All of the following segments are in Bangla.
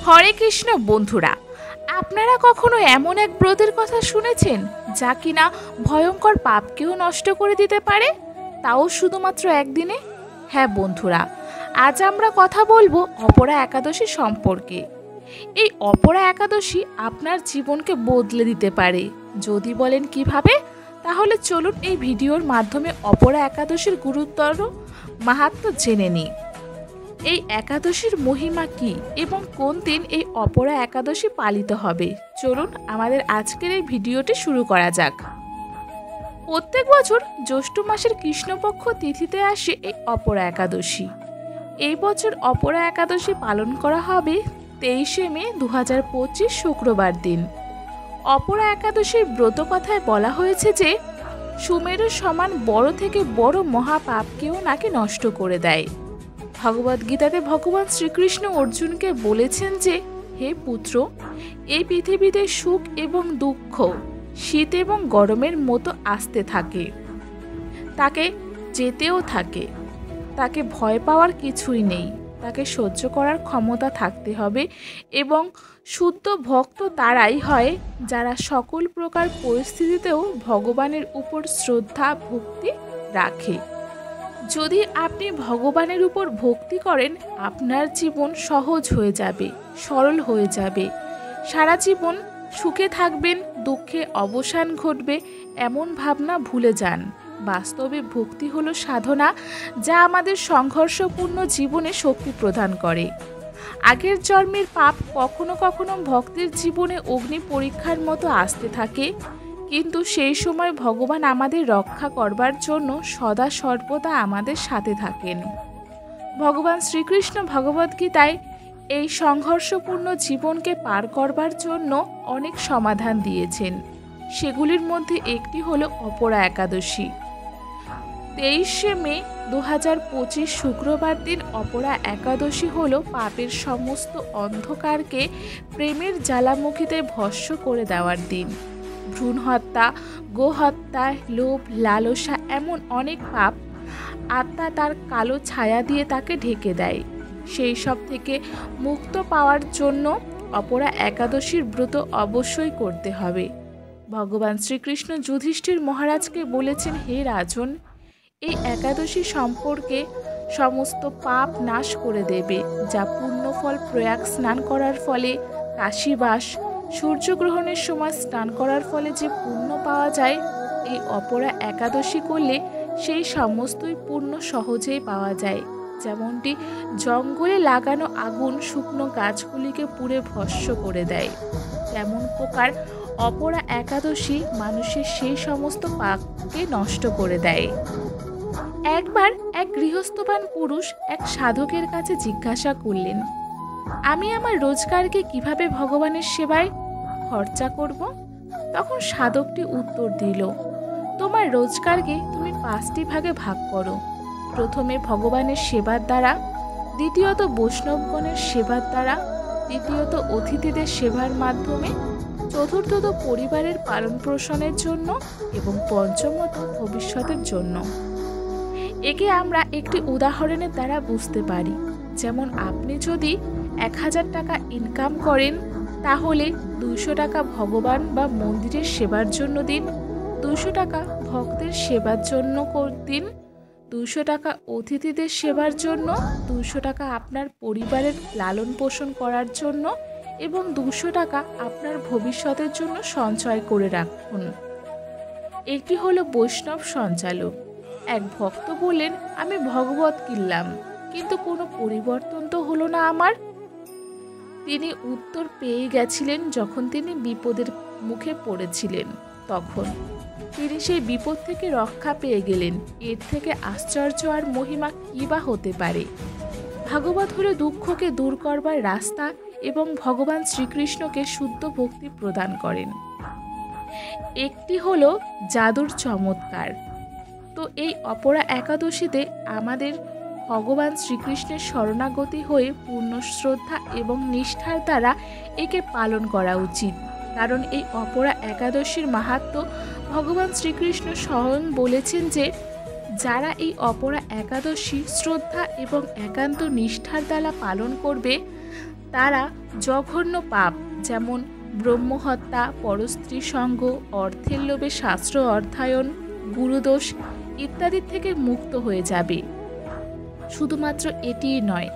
হরে কৃষ্ণ বন্ধুরা, আপনারা কখনো এমন এক ব্রতের কথা শুনেছেন যা কিনা ভয়ঙ্কর পাপকেও নষ্ট করে দিতে পারে, তাও শুধুমাত্র একদিনে? হ্যাঁ বন্ধুরা, আজ আমরা কথা বলবো অপরা একাদশী সম্পর্কে। এই অপরা একাদশী আপনার জীবনকে বদলে দিতে পারে। যদি বলেন কিভাবে, তাহলে চলুন এই ভিডিওর মাধ্যমে অপরা একাদশীর গুরুত্বর মাহাত্ম্য জেনে নিই। এই একাদশীর মহিমা কি এবং কোন দিন এই অপরা একাদশী পালিত হবে, চলুন আমাদের আজকের এই ভিডিওটি শুরু করা যাক। প্রত্যেক বছর জ্যৈষ্ঠ মাসের কৃষ্ণপক্ষ তিথিতে আসে এই অপরা একাদশী। এই বছর অপরা একাদশী পালন করা হবে 23শে মে 2025 শুক্রবার দিন। অপরা একাদশীর ব্রত কথায় বলা হয়েছে যে সুমেরুর সমান বড় থেকে বড় মহাপাপকেও নাকি নষ্ট করে দেয়। ভগবদ্গীতাতে ভগবান শ্রীকৃষ্ণ অর্জুনকে বলেছেন যে, হে পুত্র, এই পৃথিবীতে সুখ এবং দুঃখ শীত এবং গরমের মতো আসতে থাকে, তাকে যেতেও থাকে। তাকে ভয় পাওয়ার কিছুই নেই, তাকে সহ্য করার ক্ষমতা থাকতে হবে এবং শুদ্ধ ভক্ত তারাই হয় যারা সকল প্রকার পরিস্থিতিতেও ভগবানের উপর শ্রদ্ধা ভক্তি রাখে। যদি আপনি ভগবানের উপর ভক্তি করেন, আপনার জীবন সহজ হয়ে যাবে, সরল হয়ে যাবে। সারা জীবন সুখে থাকবেন, দুঃখে অবসান ঘটবে এমন ভাবনা ভুলে যান। বাস্তবে ভক্তি হলো সাধনা, যা আমাদের সংঘর্ষপূর্ণ জীবনে শক্তি প্রদান করে। আগের জন্মের পাপ কখনো কখনো ভক্তের জীবনে অগ্নি পরীক্ষার মতো আসতে থাকে, কিন্তু সেই সময় ভগবান আমাদের রক্ষা করবার জন্য সদা সর্বদা আমাদের সাথে থাকেন। ভগবান শ্রীকৃষ্ণ ভগবদ্গীতায় এই সংঘর্ষপূর্ণ জীবনকে পার করবার জন্য অনেক সমাধান দিয়েছেন। সেগুলির মধ্যে একটি হলো অপরা একাদশী। 23শে মে 2025 শুক্রবার দিন অপরা একাদশী হলো পাপের সমস্ত অন্ধকারকে প্রেমের জ্বালামুখীতে ভস্ম করে দেওয়ার দিন। ভ্রূণ হত্যা, গোহত্যা, লোভ, লালসা এমন অনেক পাপ আত্মা তার কালো ছায়া দিয়ে তাকে ঢেকে দেয়। সেই সব থেকে মুক্ত পাওয়ার জন্য অপরা একাদশীর ব্রত অবশ্যই করতে হবে। ভগবান শ্রীকৃষ্ণ যুধিষ্ঠির মহারাজকে বলেছেন, হে রাজন, এই একাদশী সম্পর্কে সমস্ত পাপ নাশ করে দেবে, যা পুণ্যফল প্রয়াগ স্নান করার ফলে, কাশীবাস, সূর্যগ্রহণের সময় স্নান করার ফলে যে পুণ্য পাওয়া যায়, এই অপরা একাদশী করলে সেই সমস্তই পুণ্য সহজেই পাওয়া যায়। যেমনটি জঙ্গলে লাগানো আগুন শুকনো গাছগুলিকে পুড়ে ভস্ম করে দেয়, তেমন প্রকার অপরা একাদশী মানুষের সেই সমস্ত পাপকে নষ্ট করে দেয়। একবার এক গৃহস্থবান পুরুষ এক সাধকের কাছে জিজ্ঞাসা করলেন, আমি আমার রোজগারকে কিভাবে ভগবানের সেবায় খরচা করব? তখন সাধকটি উত্তর দিল, তোমার রোজগারকে তুমি 5টি ভাগে ভাগ করো। প্রথমে ভগবানের সেবার দ্বারা, দ্বিতীয়ত বৈষ্ণবগণের সেবার দ্বারা, তৃতীয়ত অতিথিদের সেবার মাধ্যমে, চতুর্থত পরিবারের পালন পোষণের জন্য এবং পঞ্চমত ভবিষ্যতের জন্য। একে আমরা একটি উদাহরণের দ্বারা বুঝতে পারি। যেমন আপনি যদি 1000 টাকা ইনকাম করেন, তাহলে 200 টাকা ভগবান বা মন্দিরের সেবার জন্য দিন, 200 টাকা ভক্তের সেবার জন্য দিন, 200 টাকা অতিথিদের সেবার জন্য, 200 টাকা আপনার পরিবারের লালন পোষণ করার জন্য এবং 200 টাকা আপনার ভবিষ্যতের জন্য সঞ্চয় করে রাখুন। একটি হলো বৈষ্ণব সঞ্চালক। এক ভক্ত বললেন, আমি ভগবত কিনলাম, কিন্তু কোনো পরিবর্তন তো হলো না আমার। তিনি উত্তর পেয়ে গেছিলেন যখন তিনি বিপদের মুখে পড়েছিলেন। তখন তিনি সেই বিপদ থেকে রক্ষা পেয়ে গেলেন। এর থেকে আশ্চর্য আর মহিমা কী বা হতে পারে? ভাগবত হলো দুঃখকে দূর করবার রাস্তা এবং ভগবান শ্রীকৃষ্ণকে শুদ্ধ ভক্তি প্রদান করেন। একটি হলো জাদুর চমৎকার। তো এই অপরা একাদশীতে আমাদের ভগবান শ্রীকৃষ্ণের শরণাগতি হয়ে পূর্ণ শ্রদ্ধা এবং নিষ্ঠার দ্বারা একে পালন করা উচিত। কারণ এই অপরা একাদশীর মাহাত্ম্য ভগবান শ্রীকৃষ্ণ স্বয়ং বলেছেন যে, যারা এই অপরা একাদশী শ্রদ্ধা এবং একান্ত নিষ্ঠার দ্বারা পালন করবে, তারা জঘন্য পাপ যেমন ব্রহ্মহত্যা, পরস্ত্রী সঙ্গ, অর্থের লোভে শাস্ত্র অধ্যয়ন, গুরুদোষ ইত্যাদির থেকে মুক্ত হয়ে যাবে। শুধুমাত্র এটিই নয়,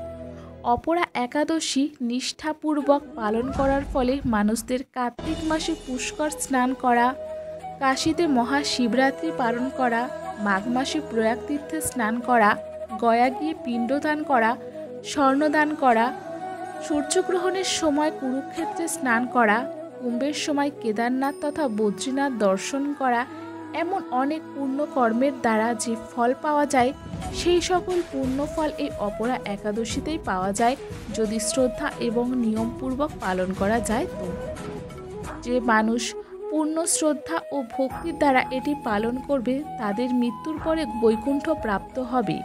অপরা একাদশী নিষ্ঠাপূর্বক পালন করার ফলে মানুষদের কার্তিক মাসে পুষ্কর স্নান করা, কাশীতে মহাশিবরাত্রি পালন করা, মাঘ মাসে প্রয়াগ তীর্থে স্নান করা, গয়া গিয়ে পিণ্ডদান করা, স্বর্ণদান করা, সূর্যগ্রহণের সময় কুরুক্ষেত্রে স্নান করা, কুম্ভের সময় কেদারনাথ তথা বদ্রীনাথ দর্শন করা, এমন অনেক পুণ্যকর্মের দ্বারা যে ফল পাওয়া যায়, সেই সকল পুণ্যফল এই অপরা একাদশীতেই পাওয়া যায় যদি শ্রদ্ধা এবং নিয়মপূর্বক পালন করা যায়। তো যে মানুষ পূর্ণ শ্রদ্ধা ও ভক্তির দ্বারা এটি পালন করবে তাদের মৃত্যুর পরে বৈকুণ্ঠ প্রাপ্ত হবে।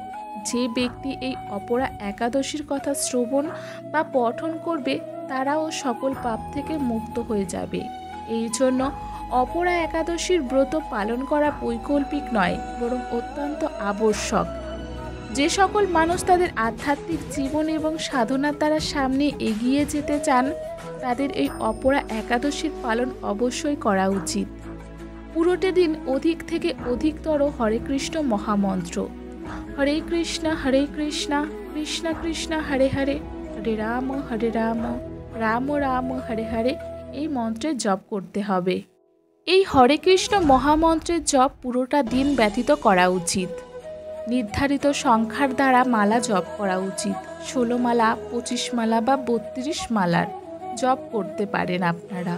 যে ব্যক্তি এই অপরা একাদশীর কথা শ্রবণ বা পঠন করবে তারাও সকল পাপ থেকে মুক্ত হয়ে যাবে। এই জন্য অপরা একাদশীর ব্রত পালন করা বৈকল্পিক নয়, বরং অত্যন্ত আবশ্যক। যে সকল মানুষ তাদের আধ্যাত্মিক জীবন এবং সাধনার দ্বারা সামনে এগিয়ে যেতে চান তাদের এই অপরা একাদশীর পালন অবশ্যই করা উচিত। পুরোটা দিন অধিক থেকে অধিকতর হরে কৃষ্ণ মহামন্ত্র, হরে কৃষ্ণ কৃষ্ণ কৃষ্ণ হরে হরে, হরে রাম রাম রাম হরে হরে এই মন্ত্রের জপ করতে হবে। এই হরে কৃষ্ণ মহামন্ত্রের জপ পুরোটা দিন ব্যতীত করা উচিত। নির্ধারিত সংখ্যার দ্বারা মালা জপ করা উচিত। 16 মালা, 25 মালা বা 32 মালার জপ করতে পারেন আপনারা।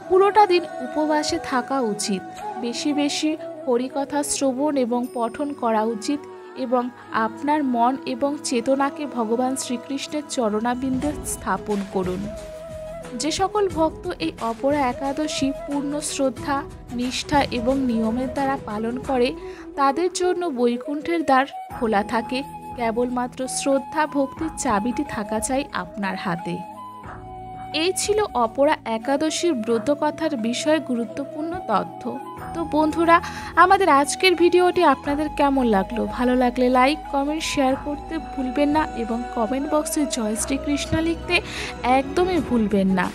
পুরোটা দিন উপবাসে থাকা উচিত। বেশি বেশি হরিকথা শ্রবণ এবং পঠন করা উচিত এবং আপনার মন এবং চেতনাকে ভগবান শ্রীকৃষ্ণের চরণাবিন্দে স্থাপন করুন। যে সকল ভক্ত এই অপরা একাদশী পূর্ণ শ্রদ্ধা, নিষ্ঠা এবং নিয়মের দ্বারা পালন করে তাদের জন্য বৈকুণ্ঠের দ্বার খোলা থাকে। কেবলমাত্র শ্রদ্ধা ভক্তির চাবিটি থাকা চাই আপনার হাতে। এই ছিল অপরা একাদশীর ব্রতকথার বিষয়ে গুরুত্বপূর্ণ তথ্য। তো বন্ধুরা, আমাদের আজকের ভিডিওটি আপনাদের কেমন লাগলো? ভালো লাগলে লাইক, কমেন্ট, শেয়ার করতে ভুলবেন না এবং কমেন্ট বক্সে জয় শ্রীকৃষ্ণ লিখতে একদমই ভুলবেন না।